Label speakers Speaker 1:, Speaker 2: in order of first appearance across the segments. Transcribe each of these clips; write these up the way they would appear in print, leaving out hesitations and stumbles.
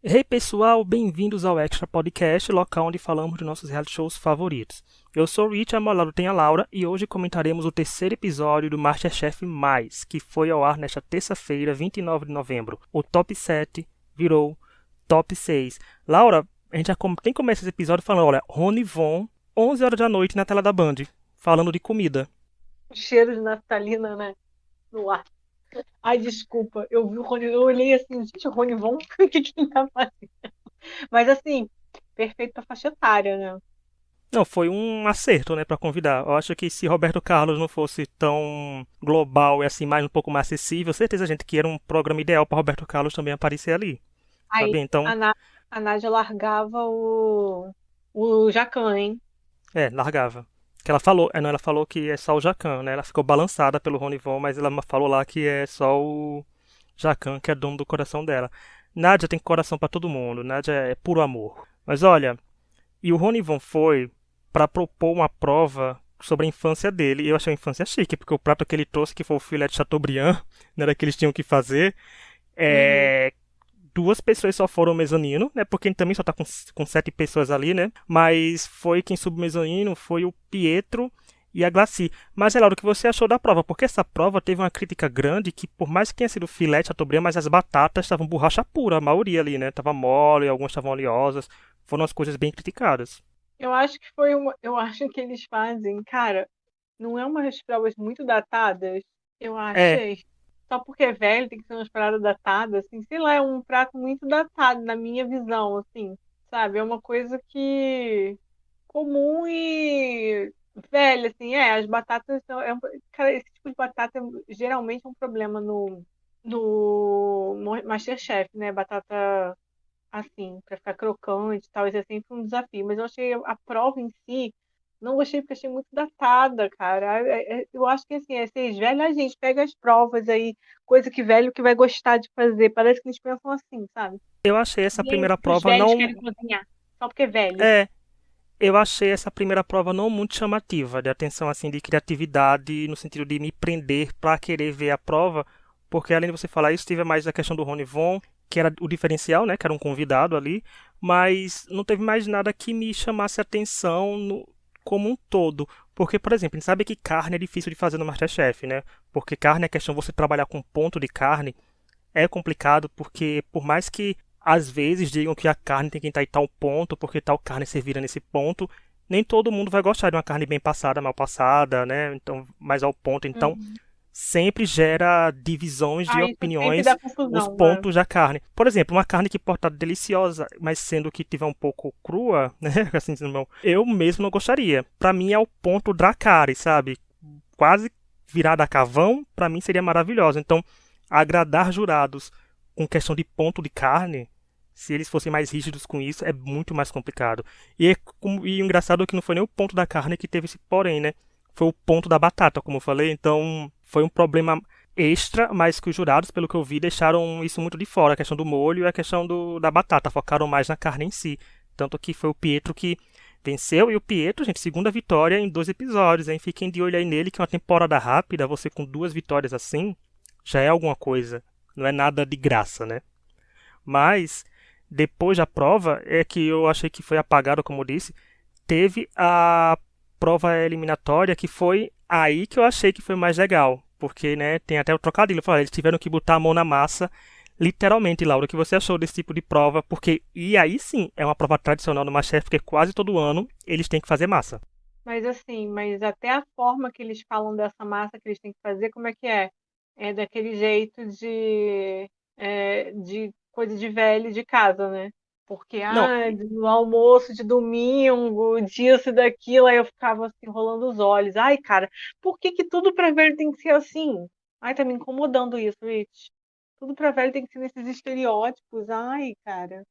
Speaker 1: Hey pessoal, bem-vindos ao Extra Podcast, local onde falamos de nossos reality shows favoritos. Eu sou o Rich, ao meu lado tem a Laura, e hoje comentaremos o terceiro episódio do MasterChef Mais, que foi ao ar nesta terça-feira, 29 de novembro. O top 7 virou top 6. Laura, a gente já tem que começar esse episódio falando, olha, Rony Von, 11 horas da noite na tela da Band, falando de comida.
Speaker 2: Cheiro de naftalina, né? No ar. Ai, desculpa. Eu vi o Rony, eu olhei assim, gente, o Rony Von, o que ele tá fazendo? Mas assim, perfeito pra faixa etária, né?
Speaker 1: Não, foi um acerto, né, para convidar. Eu acho que se Roberto Carlos não fosse tão global e assim mais um pouco mais acessível, certeza gente que era um programa ideal para Roberto Carlos também aparecer ali,
Speaker 2: Aí
Speaker 1: sabe? Então,
Speaker 2: a Nádia largava o Jacan, hein?
Speaker 1: largava. Que ela falou, não, ela falou que é só o Jacan, né? Ela ficou balançada pelo Rony Von, mas ela falou lá que é só o Jacan que é dono do coração dela. Nádia tem coração para todo mundo, Nádia é puro amor. Mas olha, e o Rony Von foi para propor uma prova sobre a infância dele. E eu achei a infância chique, porque o prato que ele trouxe, que foi o filé de Chateaubriand, não era que eles tinham que fazer.
Speaker 2: Uhum.
Speaker 1: É, duas pessoas só foram ao mezanino, né? Porque ele também só tá com 7 pessoas ali, né? Mas foi quem subiu o mezanino, foi o Pietro e a Glaci. Mas, Laura, o que você achou da prova? Porque essa prova teve uma crítica grande que, por mais que tenha sido filé de Chateaubriand, mas as batatas estavam borracha pura, a maioria ali, né? Tava mole, algumas estavam oleosas. Foram as coisas bem criticadas.
Speaker 2: Eu acho que foi uma. Eu acho que eles fazem, cara, não é umas provas muito datadas? Eu
Speaker 1: É,
Speaker 2: achei. Só porque é velho tem que ser umas paradas datadas, assim, sei lá, é um prato muito datado na minha visão, assim, sabe? É uma coisa que comum e velha, assim, as batatas são, cara, esse tipo de batata geralmente é um problema no MasterChef, né? Batata assim, pra ficar crocante e tal, isso é sempre um desafio. Mas eu achei a prova em si, não gostei porque achei muito datada, cara. Eu acho que assim, esses velhos, a gente pega as provas aí, coisa que velho que vai gostar de fazer. Parece que eles pensam assim, sabe?
Speaker 1: eu achei essa
Speaker 2: E
Speaker 1: primeira
Speaker 2: os
Speaker 1: prova
Speaker 2: velhos
Speaker 1: não.
Speaker 2: querem cozinhar, só porque é velho.
Speaker 1: É, eu achei essa primeira prova não muito chamativa, de atenção assim, de criatividade, no sentido de me prender para querer ver a prova, porque além de você falar isso, teve mais a questão do Rony Von, que era o diferencial, né, que era um convidado ali, mas não teve mais nada que me chamasse atenção como um todo. Porque, por exemplo, a gente sabe que carne é difícil de fazer no MasterChef, né? Porque carne é questão de você trabalhar com ponto de carne, é complicado porque por mais que às vezes digam que a carne tem que estar em tal ponto, porque tal carne se vira nesse ponto, nem todo mundo vai gostar de uma carne bem passada, mal passada, né? Então, mais ao ponto. Então,
Speaker 2: Uhum.
Speaker 1: sempre gera divisões de
Speaker 2: Isso sempre
Speaker 1: opiniões
Speaker 2: dá
Speaker 1: os
Speaker 2: confusão, né?
Speaker 1: pontos da carne. Por exemplo, uma carne que pode estar deliciosa, mas sendo que tiver um pouco crua, né? Assim, eu mesmo não gostaria. Pra mim é o ponto da carne, sabe? Quase virada a cavão, pra mim seria maravilhosa. Então, agradar jurados com questão de ponto de carne, se eles fossem mais rígidos com isso, é muito mais complicado. E o engraçado é que não foi nem o ponto da carne que teve esse porém, né? Foi o ponto da batata, como eu falei. Então, foi um problema extra, mas que os jurados, pelo que eu vi, deixaram isso muito de fora. A questão do molho e a questão da batata. Focaram mais na carne em si. Tanto que foi o Pietro que venceu. E o Pietro, gente, segunda vitória em 2 episódios, hein? Fiquem de olho aí nele, que é uma temporada rápida. Você com 2 vitórias assim, já é alguma coisa. Não é nada de graça, né? Mas, depois da prova, é que eu achei que foi apagado, como eu disse, teve a prova eliminatória, que foi aí que eu achei que foi mais legal. Porque, né, tem até o trocadilho. Eles tiveram que botar a mão na massa, literalmente, Laura. O que você achou desse tipo de prova? Porque, e aí sim, é uma prova tradicional no MasterChef, porque quase todo ano eles têm que fazer massa.
Speaker 2: Mas assim, mas até a forma que eles falam dessa massa que eles têm que fazer, como é que é? É daquele jeito de coisa de velho de casa, né? Porque,
Speaker 1: Não,
Speaker 2: no almoço de domingo, disso e daquilo, aí eu ficava assim, rolando os olhos. Ai, cara, por que que tudo pra velho tem que ser assim? Ai, tá me incomodando isso, Rich. Tudo pra velho tem que ser nesses estereótipos. Ai, cara.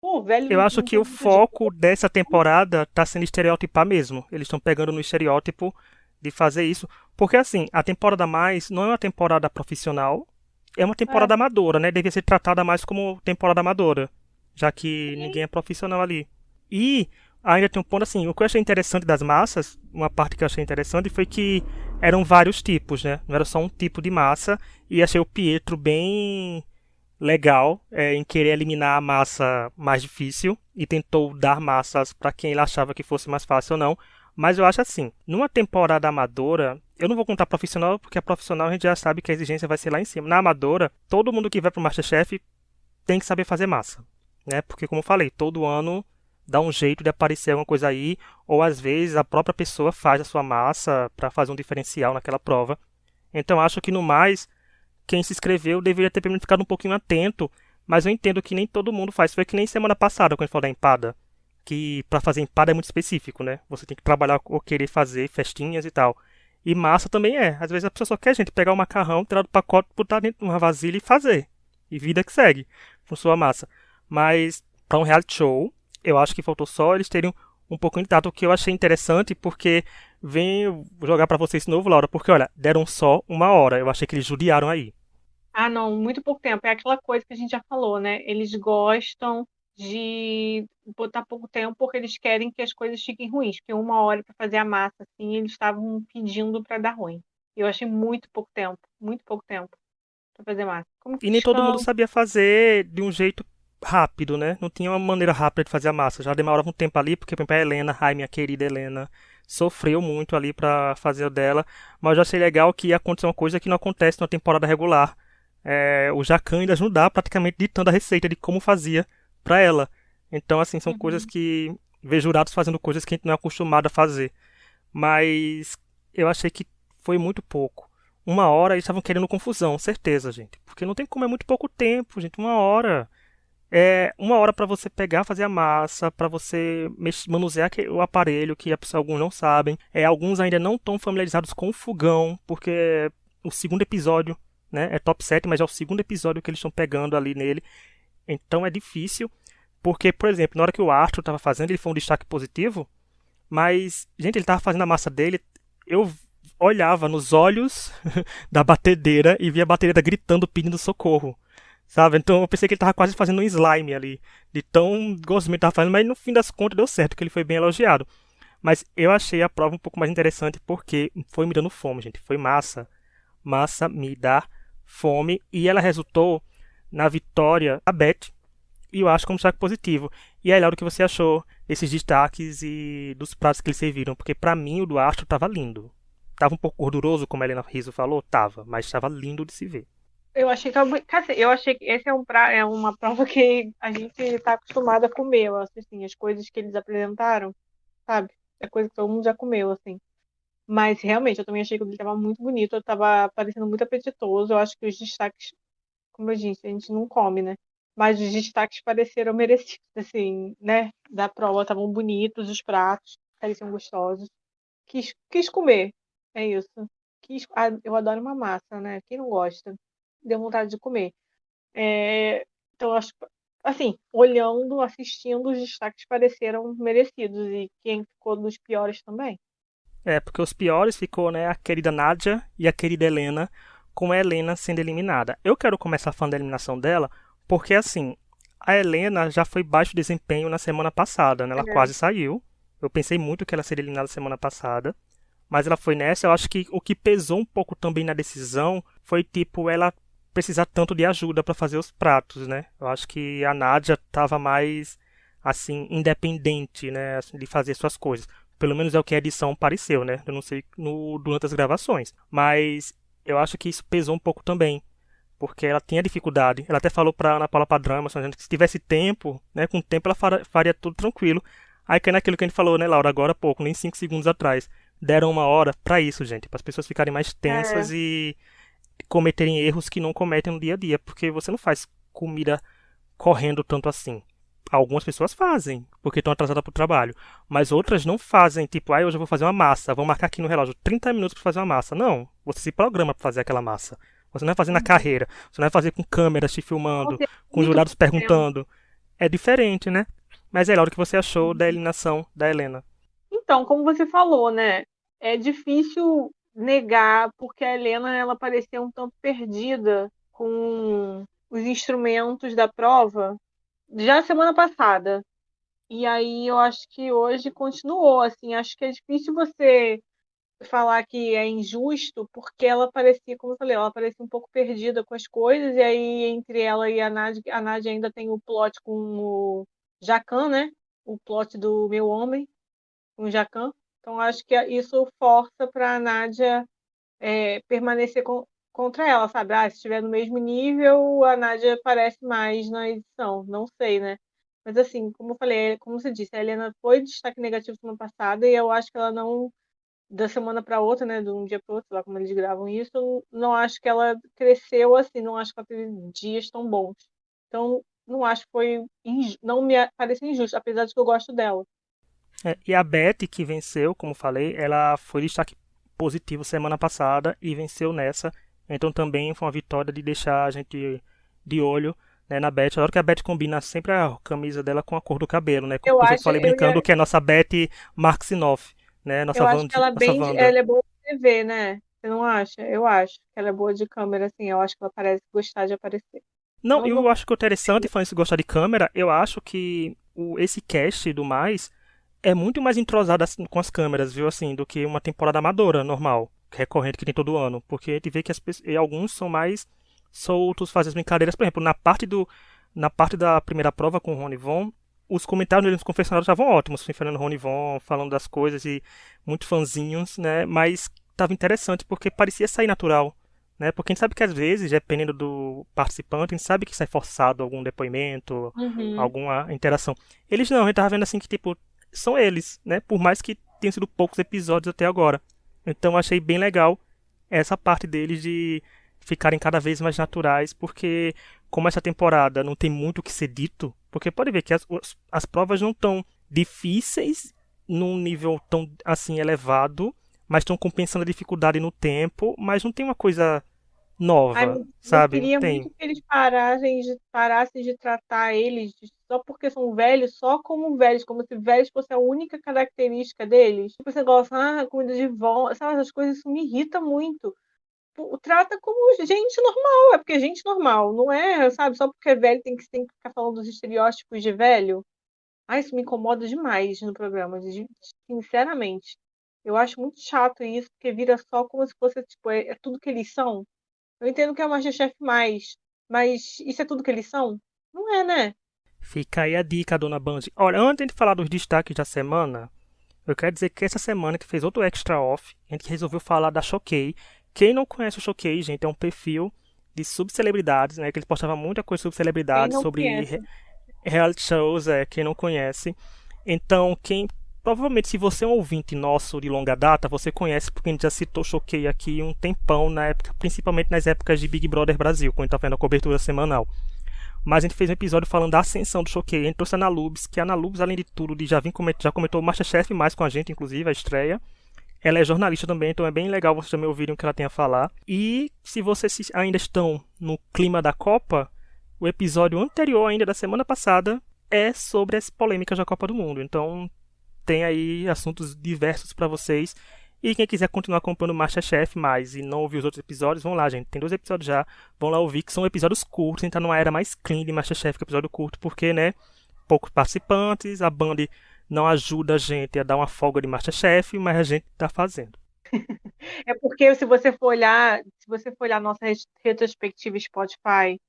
Speaker 2: Pô, velho
Speaker 1: eu acho
Speaker 2: não
Speaker 1: que o
Speaker 2: tem muito jeito.
Speaker 1: foco dessa temporada tá sendo estereotipar mesmo. Eles estão pegando no estereótipo de fazer isso. Porque assim, a temporada mais não é uma temporada profissional, é uma
Speaker 2: É,
Speaker 1: temporada amadora, né? Devia ser tratada mais como temporada amadora, já que
Speaker 2: sim.
Speaker 1: ninguém é profissional ali. E ainda tem um ponto assim, o que eu achei interessante das massas, uma parte que eu achei interessante foi que eram vários tipos, né? Não era só um tipo de massa, e achei o Pietro bem legal em querer eliminar a massa mais difícil e tentou dar massas para quem ele achava que fosse mais fácil ou não. Mas eu acho assim, numa temporada amadora, eu não vou contar profissional, porque a profissional a gente já sabe que a exigência vai ser lá em cima. Na amadora, todo mundo que vai pro MasterChef tem que saber fazer massa, né? Porque como eu falei, todo ano dá um jeito de aparecer alguma coisa aí, ou às vezes a própria pessoa faz a sua massa para fazer um diferencial naquela prova. Então acho que no mais, quem se inscreveu deveria ter pelo menos ficado um pouquinho atento, mas eu entendo que nem todo mundo faz. Foi que nem semana passada, quando a gente falou da empada, que para fazer empada é muito específico, né? Você tem que trabalhar ou querer fazer festinhas e tal. E massa também é. Às vezes a pessoa só quer, gente, pegar o macarrão, tirar do pacote, botar dentro de uma vasilha e fazer. E vida que segue com sua massa. Mas para um reality show, eu acho que faltou só eles terem um pouquinho de tato, o que eu achei interessante, porque vem jogar para vocês de novo, Laura, porque olha, deram só uma hora. Eu achei que eles judiaram aí.
Speaker 2: Ah, não, muito pouco tempo. É aquela coisa que a gente já falou, né? Eles gostam de botar pouco tempo porque eles querem que as coisas fiquem ruins. Porque 1 hora para fazer a massa, assim, eles estavam pedindo para dar ruim. Eu achei muito pouco tempo para fazer massa. Como que
Speaker 1: E nem todo mundo
Speaker 2: descansa?
Speaker 1: sabia fazer de um jeito rápido, né? Não tinha uma maneira rápida de fazer a massa. Já demorava um tempo ali, porque, por exemplo, a Helena, ai, minha querida Helena, sofreu muito ali pra fazer o dela. Mas eu já achei legal que aconteceu uma coisa que não acontece na temporada regular. O Jacan ainda ajudar praticamente ditando a receita de como fazia pra ela. Então, assim, são coisas
Speaker 2: Uhum.
Speaker 1: que ver jurados fazendo coisas que a gente não é acostumado a fazer. Mas eu achei que foi muito pouco. 1 hora eles estavam querendo confusão, certeza, gente. Porque não tem como, é muito pouco tempo, gente. 1 hora. 1 hora para você pegar, fazer a massa, para você manusear o aparelho, que alguns não sabem. Alguns ainda não estão familiarizados com o fogão, porque é o segundo episódio, né? É top 7, mas é o segundo episódio que eles estão pegando ali nele. Então é difícil. Porque, por exemplo, na hora que o Arthur estava fazendo, ele foi um destaque positivo. Mas, gente, ele tava fazendo a massa dele. Eu olhava nos olhos da batedeira e via a batedeira gritando, pedindo socorro. Sabe? Então eu pensei que ele tava quase fazendo um slime ali. De tão gosmento que tava fazendo, mas no fim das contas deu certo, que ele foi bem elogiado. Mas eu achei a prova um pouco mais interessante porque foi me dando fome, gente. Foi massa. Massa me dá fome. E ela resultou na vitória da Beth, e eu acho como destaque positivo. E aí, Laura, o que você achou desses destaques e dos pratos que eles serviram? Porque pra mim o do Astro tava lindo. Tava um pouco gorduroso, como a Helena Rizzo falou? Tava, mas tava lindo de se ver.
Speaker 2: Eu achei que eu achei que esse é uma prova que a gente está acostumado a comer. Eu acho assim, as coisas que eles apresentaram, sabe? É coisa que todo mundo já comeu, assim. Mas realmente, eu também achei que ele estava muito bonito, estava parecendo muito apetitoso. Eu acho que os destaques, como eu disse, a gente não come, né? Mas os destaques pareceram merecidos, assim, né? Da prova, estavam bonitos, os pratos pareciam gostosos. Quis comer, é isso. Eu adoro uma massa, né? Quem não gosta? Deu vontade de comer. Então, eu acho, assim, olhando, assistindo, os destaques pareceram merecidos. E quem ficou dos piores também.
Speaker 1: Porque os piores ficou, né, a querida Nádia e a querida Helena, com a Helena sendo eliminada. Eu quero começar falando da eliminação dela, porque assim, a Helena já foi baixo desempenho na semana passada, né? Ela
Speaker 2: É.
Speaker 1: quase saiu. Eu pensei muito que ela seria eliminada semana passada. Mas ela foi nessa. Eu acho que o que pesou um pouco também na decisão foi, tipo, ela precisar tanto de ajuda para fazer os pratos, né? Eu acho que a Nádia tava mais, assim, independente, né? Assim, de fazer suas coisas. Pelo menos é o que a edição pareceu, né? Eu não sei durante as gravações. Mas eu acho que isso pesou um pouco também. Porque ela tinha dificuldade. Ela até falou pra Ana Paula Padrão, mas que se tivesse tempo, né? Com tempo ela faria tudo tranquilo. Aí cai naquilo que a gente falou, né, Laura, agora há pouco, nem 5 segundos atrás. Deram 1 hora pra isso, gente, para as pessoas ficarem mais
Speaker 2: É,
Speaker 1: tensas e cometerem erros que não cometem no dia a dia, porque você não faz comida correndo tanto assim. Algumas pessoas fazem, porque estão atrasadas para o trabalho, mas outras não fazem, tipo, hoje eu vou fazer uma massa, vou marcar aqui no relógio 30 minutos para fazer uma massa. Não, você se programa para fazer aquela massa. Você não vai fazer na
Speaker 2: uhum.
Speaker 1: carreira, você não vai fazer com câmeras te filmando,
Speaker 2: Nossa, é
Speaker 1: com
Speaker 2: muito
Speaker 1: jurados
Speaker 2: pouco tempo.
Speaker 1: perguntando. É diferente, né? Mas é, Laura, o que você achou da eliminação da Helena?
Speaker 2: Então, como você falou, né? É difícil negar, porque a Helena ela parecia um tanto perdida com os instrumentos da prova já semana passada. E aí eu acho que hoje continuou, assim, acho que é difícil você falar que é injusto, porque ela parecia, como eu falei, ela parecia um pouco perdida com as coisas, e aí entre ela e a Nádia ainda tem o plot com o Jacquin, né? O plot do Meu Homem, com o Jacquin. Então acho que isso força para a Nádia permanecer contra ela, sabe? Se estiver no mesmo nível, a Nádia aparece mais na edição, não sei, né? Mas assim, como eu falei, como você disse, a Helena foi destaque negativo semana passada e eu acho que ela não, da semana para outra, né, de um dia para outro, sei lá como eles gravam isso, eu não acho que ela cresceu assim, não acho que ela teve dias tão bons. Então, não acho que foi, não me pareceu injusto, apesar de que eu gosto dela.
Speaker 1: E a Beth, que venceu, como falei, ela foi destaque positivo semana passada e venceu nessa. Então também foi uma vitória de deixar a gente de olho, né, na Beth. Adoro que a Beth combina sempre a camisa dela com a cor do cabelo, né?
Speaker 2: Eu
Speaker 1: Por isso eu
Speaker 2: acho,
Speaker 1: falei brincando que é a nossa Beth Marksinoff, né? Nossa
Speaker 2: eu acho que ela é
Speaker 1: nossa
Speaker 2: bem,
Speaker 1: Wanda.
Speaker 2: ela é boa de TV, né? Você não acha? Eu acho que ela é boa de câmera, assim. Eu acho que ela parece gostar de aparecer.
Speaker 1: Não,
Speaker 2: Não do
Speaker 1: eu acho que o interessante, falando isso, gostar de câmera, eu acho que esse cast e do mais é muito mais entrosado assim, com as câmeras, viu, assim, do que uma temporada amadora normal, recorrente que tem todo ano. Porque a gente vê que alguns são mais soltos, fazem as brincadeiras. Por exemplo, na parte da primeira prova com o Rony Von, os comentários nos confessionários estavam ótimos, Fernando Rony Von falando das coisas e muito fãzinhos, né? Mas estava interessante porque parecia sair natural, né? Porque a gente sabe que às vezes, dependendo do participante, a gente sabe que sai forçado algum depoimento,
Speaker 2: Uhum.
Speaker 1: alguma interação. Eles não, a gente tava vendo assim que, tipo, são eles, né? Por mais que tenham sido poucos episódios até agora. Então achei bem legal essa parte deles de ficarem cada vez mais naturais, porque como essa temporada não tem muito o que ser dito, porque pode ver que as provas não estão difíceis num nível tão assim elevado, mas estão compensando a dificuldade no tempo, mas não tem uma coisa
Speaker 2: Ai,
Speaker 1: nova,
Speaker 2: eu
Speaker 1: sabe? Não
Speaker 2: queria
Speaker 1: tem.
Speaker 2: muito que eles parassem de tratar eles só porque são velhos, só como velhos, como se velhos fosse a única característica deles. Tipo, esse negócio, comida de vó, sabe, essas coisas, isso me irrita muito. Trata como gente normal, é porque é gente normal, não é, sabe, só porque é velho tem que ficar falando dos estereótipos de velho. Isso me incomoda demais no programa, sinceramente. Eu acho muito chato isso, porque vira só como se fosse, tipo, é tudo que eles são. Eu entendo que é o MasterChef mais, mas isso é tudo que eles são? Não é, né?
Speaker 1: Fica aí a dica, dona Band. Olha, antes de falar dos destaques da semana, eu quero dizer que essa semana que fez outro extra off, a gente resolveu falar da Choquei. Quem não conhece o Choquei, gente, é um perfil de subcelebridades, né? Que ele postava muita coisa sobre
Speaker 2: Quem
Speaker 1: celebridades,
Speaker 2: não
Speaker 1: sobre
Speaker 2: conhece?
Speaker 1: reality shows, quem não conhece. Então, provavelmente, se você é um ouvinte nosso de longa data, você conhece porque a gente já citou Choquei aqui um tempão na época, principalmente nas épocas de Big Brother Brasil, quando a gente tá vendo a cobertura semanal. Mas a gente fez um episódio falando da ascensão do Choquei. A gente trouxe a Ana Lubes, que a Ana Lubes, além de tudo, já comentou o Masterchef mais com a gente, inclusive, a estreia. Ela é jornalista também, então é bem legal vocês também ouvirem o que ela tem a falar. E se vocês ainda estão no clima da Copa, o episódio anterior ainda da semana passada é sobre as polêmicas da Copa do Mundo. Então tem aí assuntos diversos para vocês. E quem quiser continuar acompanhando o Masterchef mais e não ouvir os outros episódios, vão lá, gente. Tem 2 episódios já. Vão lá ouvir, que são episódios curtos. A gente tá numa era mais clean de Masterchef que episódio curto, porque, né, poucos participantes, a Band não ajuda a gente a dar uma folga de Masterchef, mas a gente tá fazendo.
Speaker 2: É porque se você for olhar nossa retrospectiva Spotify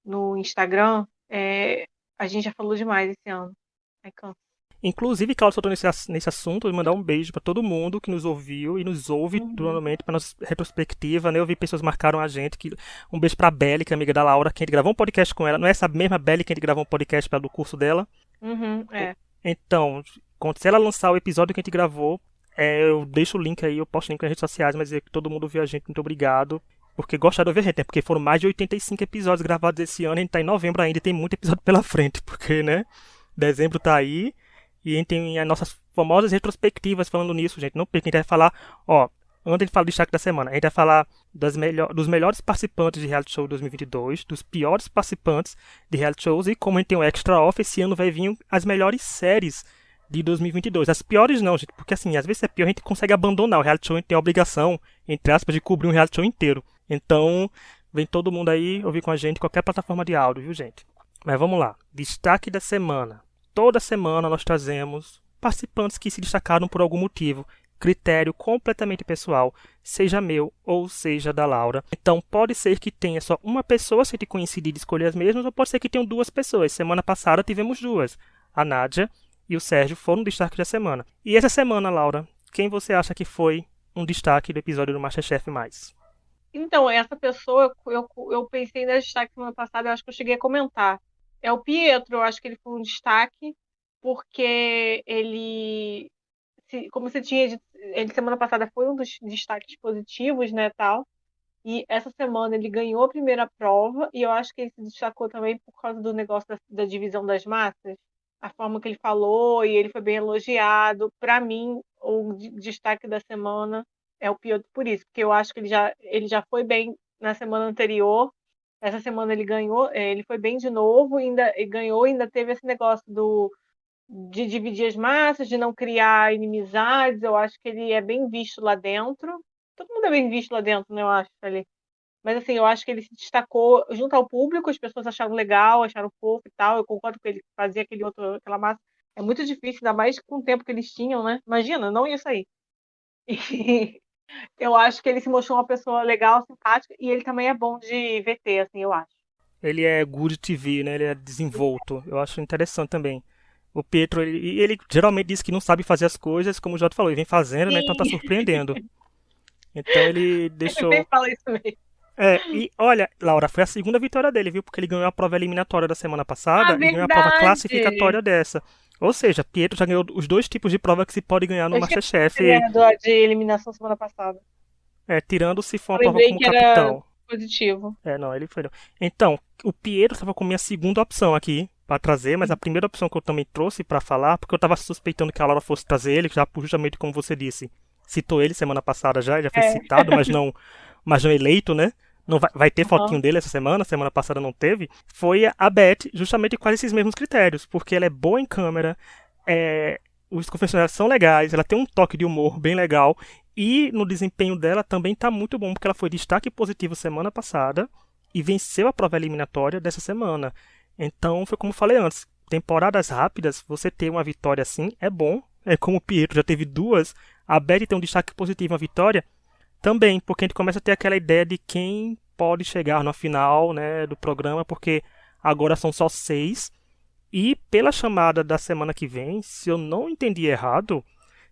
Speaker 2: no Instagram, a gente já falou demais esse ano. Aí cansa.
Speaker 1: Inclusive, Claudio soltou nesse assunto, e mandar um beijo para todo mundo que nos ouviu e nos ouve
Speaker 2: Uhum.
Speaker 1: duramente para nossa retrospectiva, né? Eu vi pessoas marcaram a gente. Um beijo pra Belly, que é amiga da Laura, que a gente gravou um podcast com ela. Não é essa mesma Belly que a gente gravou um podcast para do curso dela?
Speaker 2: Uhum, é.
Speaker 1: Então, se ela lançar o episódio que a gente gravou, eu deixo o link aí, eu posto o link nas redes sociais, mas é que todo mundo viu a gente, muito obrigado. Porque gostaram de ouvir a gente, né? Porque foram mais de 85 episódios gravados esse ano, a gente tá em novembro ainda e tem muito episódio pela frente, porque, né? Dezembro tá aí e a gente tem as nossas famosas retrospectivas falando nisso, gente. Não perca, a gente vai falar, ó, antes de falar do destaque da semana, a gente vai falar dos melhores participantes de reality show 2022, dos piores participantes de reality shows e como a gente tem um extra off, esse ano vai vir as melhores séries de 2022. As piores não, gente, porque assim, às vezes é pior, a gente consegue abandonar o reality show, a gente tem a obrigação, entre aspas, de cobrir um reality show inteiro. Então, vem todo mundo aí ouvir com a gente, qualquer plataforma de áudio, viu, gente? Mas vamos lá. Destaque da semana. Toda semana nós trazemos participantes que se destacaram por algum motivo. critério completamente pessoal, seja meu ou seja da Laura. Então pode ser que tenha só uma pessoa se te coincidir de escolher as mesmas, ou pode ser que tenham duas pessoas. Semana passada tivemos duas. A Nádia e o Sérgio foram destaque da semana. E essa semana, Laura, quem você acha que foi um destaque do episódio do MasterChef mais?
Speaker 2: Então, essa pessoa, eu pensei na destaque semana passada, eu acho que eu cheguei a comentar. É o Pietro, eu acho que ele foi um destaque, porque ele, como você tinha dito, ele semana passada foi um dos destaques positivos, né, tal. E essa semana ele ganhou a primeira prova, e eu acho que ele se destacou também por causa do negócio da divisão das massas. A forma que ele falou, e ele foi bem elogiado. Para mim, o destaque da semana é o Piotr por isso, porque eu acho que ele já foi bem na semana anterior. Essa semana ele ganhou, ele foi bem de novo, ainda e ganhou, ainda teve esse negócio de dividir as massas, de não criar inimizades. Eu acho que ele é bem visto lá dentro. Todo mundo é bem visto lá dentro, né? Eu acho, ali. Mas assim, eu acho que ele se destacou junto ao público, as pessoas acharam legal, acharam fofo e tal. Eu concordo com ele fazer aquela massa. É muito difícil, ainda mais com o tempo que eles tinham, né? Imagina, não ia sair. E eu acho que ele se mostrou uma pessoa legal, simpática, e ele também é bom de VT, assim, eu acho.
Speaker 1: Ele é good TV, né? Ele é desenvolto. Eu acho interessante também. O Pietro, ele geralmente diz que não sabe fazer as coisas, como o Jota falou, ele vem fazendo, né? Então tá
Speaker 2: Sim,
Speaker 1: surpreendendo. Então ele
Speaker 2: ele sempre
Speaker 1: deixou.
Speaker 2: fala isso mesmo.
Speaker 1: E olha, Laura, foi a segunda vitória dele, viu? Porque ele ganhou a prova eliminatória da semana
Speaker 2: Ah,
Speaker 1: passada e ganhou a prova
Speaker 2: verdade!
Speaker 1: classificatória dessa. Ou seja, Pietro já ganhou os dois tipos de prova que se pode ganhar no
Speaker 2: Eu esqueci que
Speaker 1: MasterChef,
Speaker 2: ele era de eliminação semana passada.
Speaker 1: tirando se for
Speaker 2: Eu
Speaker 1: uma prova
Speaker 2: lembrei
Speaker 1: como
Speaker 2: que era
Speaker 1: capitão.
Speaker 2: positivo.
Speaker 1: Não, ele foi não. Então, o Pietro estava com minha segunda opção aqui para trazer, mas a primeira opção que eu também trouxe para falar, porque eu estava suspeitando que a Laura fosse trazer ele, já justamente como você disse, citou ele semana passada já, ele já foi
Speaker 2: É.
Speaker 1: citado, mas não eleito, né? Não vai ter fotinho
Speaker 2: Uhum.
Speaker 1: dele essa semana passada não teve. Foi a Beth, justamente com esses mesmos critérios, porque ela é boa em câmera, os confessionários são legais, ela tem um toque de humor bem legal, e no desempenho dela também tá muito bom, porque ela foi destaque positivo semana passada e venceu a prova eliminatória dessa semana. Então, foi como eu falei antes, temporadas rápidas, você ter uma vitória assim é bom. É como o Pietro já teve duas, a Betty tem um destaque positivo, uma vitória também, porque a gente começa a ter aquela ideia de quem pode chegar na final, né, do programa, porque agora são só 6. E pela chamada da semana que vem, se eu não entendi errado,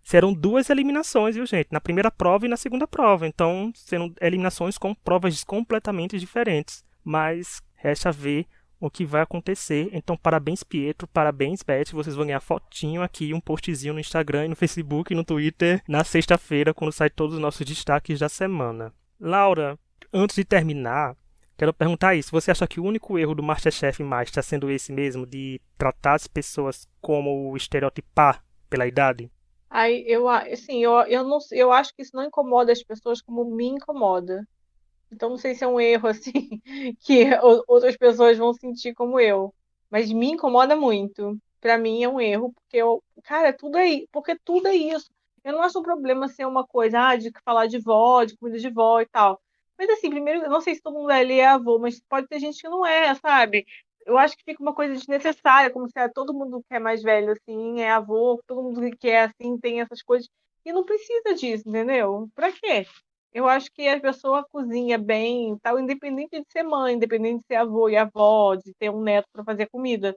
Speaker 1: serão duas eliminações, viu, gente? Na primeira prova e na segunda prova. Então, serão eliminações com provas completamente diferentes. Mas resta ver o que vai acontecer. Então, parabéns, Pietro. Parabéns, Beth. Vocês vão ganhar fotinho aqui, um postzinho no Instagram, no Facebook e no Twitter na sexta-feira, quando sai todos os nossos destaques da semana. Laura, antes de terminar, quero perguntar isso. Você acha que o único erro do MasterChef mais está sendo esse mesmo, de tratar as pessoas como estereotipar pela idade?
Speaker 2: Aí assim, eu não, eu acho que isso não incomoda as pessoas como me incomoda. Então não sei se é um erro assim que outras pessoas vão sentir como eu, mas me incomoda muito. Pra mim é um erro porque cara, tudo aí, porque tudo é isso. Eu não acho um problema ser uma coisa, de falar de vó, de comida de vó e tal. Mas assim, primeiro, eu não sei se todo mundo ali é avô, mas pode ter gente que não é, sabe? Eu acho que fica uma coisa desnecessária, como se todo mundo que é mais velho assim é avô, todo mundo que é assim tem essas coisas. E não precisa disso, entendeu? Pra quê? Eu acho que a pessoa cozinha bem, tal, independente de ser mãe, independente de ser avô e avó, de ter um neto para fazer comida.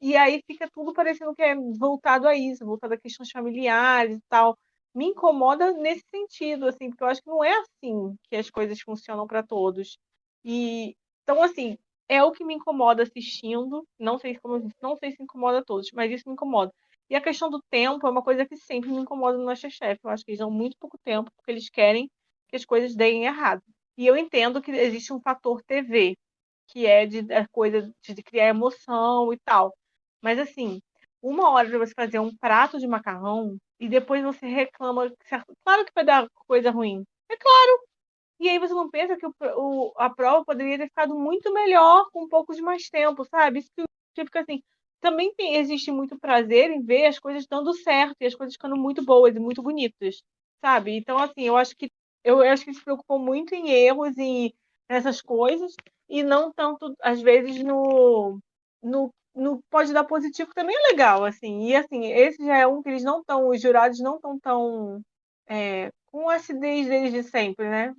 Speaker 2: E aí fica tudo parecendo que é voltado a isso, voltado a questões familiares e tal. Me incomoda nesse sentido, assim, porque eu acho que não é assim que as coisas funcionam para todos. E então, assim, é o que me incomoda assistindo. Não sei como eu disse, não sei se incomoda a todos, mas isso me incomoda. E a questão do tempo é uma coisa que sempre me incomoda no MasterChef. Eu acho que eles dão muito pouco tempo, porque eles querem que as coisas deem errado. E eu entendo que existe um fator TV, que é de a coisa de criar emoção e tal. Mas assim, uma hora para você fazer um prato de macarrão e depois você reclama, claro que vai dar coisa ruim. É claro. E aí você não pensa que a prova poderia ter ficado muito melhor com um pouco de mais tempo, sabe? Isso que fica assim. Também existe muito prazer em ver as coisas dando certo e as coisas ficando muito boas e muito bonitas, sabe? Então, assim, eu acho que ele se preocupou muito em erros e nessas coisas e não tanto, às vezes, no pode dar positivo, que também é legal, assim. E, assim, esse já é um que eles não estão, os jurados não estão tão com a acidez deles de sempre, né?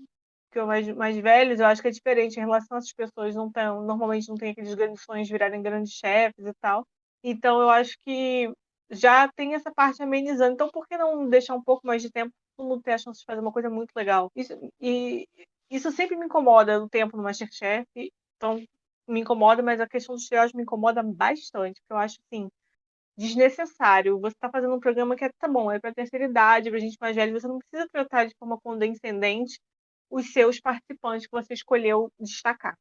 Speaker 2: Porque os mais velhos, eu acho que é diferente em relação a essas pessoas normalmente não tem aqueles grandes sonhos de virarem grandes chefes e tal. Então eu acho que já tem essa parte amenizando. Então por que não deixar um pouco mais de tempo para todo mundo ter a chance de fazer uma coisa muito legal? Isso sempre me incomoda no tempo no MasterChef. Então me incomoda, mas a questão dos estereótipos me incomoda bastante, porque eu acho assim desnecessário. Você está fazendo um programa que tá bom, é para terceira idade, para gente mais velha, você não precisa tratar de forma condescendente os seus participantes que você escolheu destacar.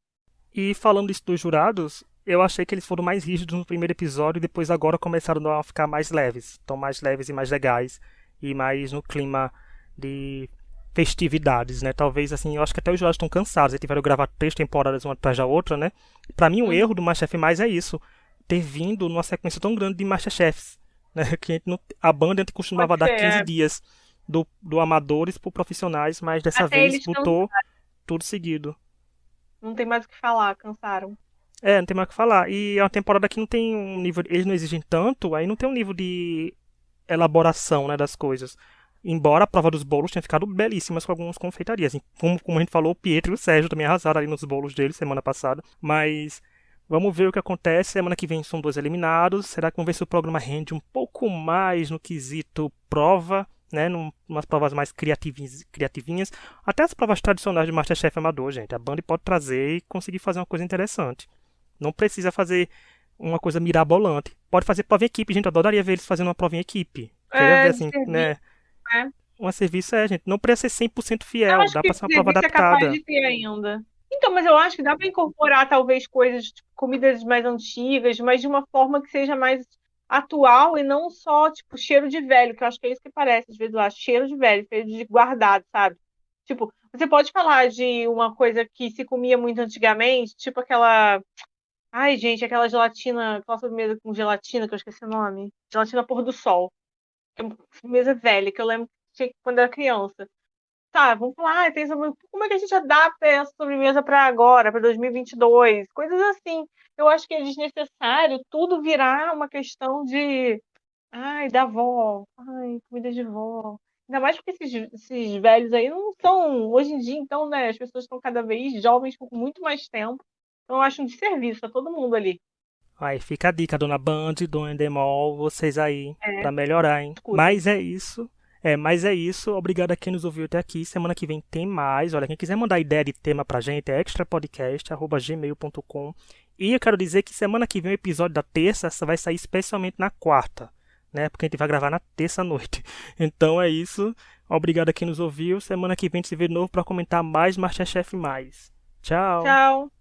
Speaker 1: E falando isso dos jurados, eu achei que eles foram mais rígidos no primeiro episódio e depois agora começaram a ficar mais leves. Estão mais leves e mais legais e mais no clima de festividades, né? Talvez, assim, eu acho que até os jurados estão cansados. Eles tiveram que gravar 3 temporadas uma atrás da outra, né? Pra mim, o erro do Masterchef mais é isso. Ter vindo numa sequência tão grande de Masterchefs, né? Que a, gente não, a banda antes costumava
Speaker 2: Pode
Speaker 1: dar
Speaker 2: ser,
Speaker 1: 15 dias do amadores pro profissionais, mas dessa
Speaker 2: até
Speaker 1: vez
Speaker 2: eles
Speaker 1: botou tudo seguido.
Speaker 2: não tem mais o que falar, cansaram.
Speaker 1: É, não tem mais o que falar. E é uma temporada que não tem um nível. Eles não exigem tanto, aí não tem um nível de elaboração, né, das coisas. Embora a prova dos bolos tenha ficado belíssimas com algumas confeitarias. Assim, como a gente falou, o Pietro e o Sérgio também arrasaram ali nos bolos deles semana passada. Mas vamos ver o que acontece. Semana que vem são 2 eliminados. Será que vamos ver se o programa rende um pouco mais no quesito prova, né? Umas provas mais criativinhas. Até as provas tradicionais de Masterchef amador, gente. A Band pode trazer e conseguir fazer uma coisa interessante. Não precisa fazer uma coisa mirabolante. Pode fazer prova em equipe, gente. Eu adoraria ver eles fazendo uma prova em equipe. Queria ver
Speaker 2: De
Speaker 1: assim,
Speaker 2: serviço,
Speaker 1: né?
Speaker 2: né?
Speaker 1: Um serviço gente. Não precisa ser 100%
Speaker 2: Eu
Speaker 1: fiel.
Speaker 2: acho
Speaker 1: Dá
Speaker 2: que
Speaker 1: pra
Speaker 2: esse
Speaker 1: ser uma prova
Speaker 2: serviço é capaz
Speaker 1: adaptada.
Speaker 2: de ter ainda. Então, mas eu acho que dá para incorporar talvez coisas, tipo, comidas mais antigas, mas de uma forma que seja mais atual e não só, tipo, cheiro de velho, que eu acho que é isso que parece, às vezes eu acho, cheiro de velho, cheiro de guardado, sabe? Tipo, você pode falar de uma coisa que se comia muito antigamente, tipo aquela. Ai, gente, aquela gelatina, aquela sobremesa com gelatina, que eu esqueci o nome. Gelatina pôr do sol. É uma sobremesa velha, que eu lembro que tinha quando era criança. Tá, vamos falar, tem como é que a gente adapta essa sobremesa para agora, para 2022? Coisas assim. Eu acho que é desnecessário tudo virar uma questão de, ai, da avó, ai, comida de vó. Ainda mais porque esses velhos aí não são, hoje em dia, então, né, as pessoas estão cada vez jovens com muito mais tempo. Então, eu acho um desserviço a todo mundo ali.
Speaker 1: Aí fica a dica, dona Band, dona Endemol, vocês aí,
Speaker 2: É,
Speaker 1: pra melhorar, hein?
Speaker 2: escutem.
Speaker 1: Mas é isso. Mas é isso. Obrigado a quem nos ouviu até aqui. Semana que vem tem mais. Olha, quem quiser mandar ideia de tema pra gente é extrapodcast@gmail.com. E eu quero dizer que semana que vem o episódio da terça vai sair especialmente na quarta, né? Porque a gente vai gravar na terça à noite. Então é isso. Obrigado a quem nos ouviu. Semana que vem a gente se vê de novo pra comentar mais MasterChef mais. Tchau.
Speaker 2: Tchau.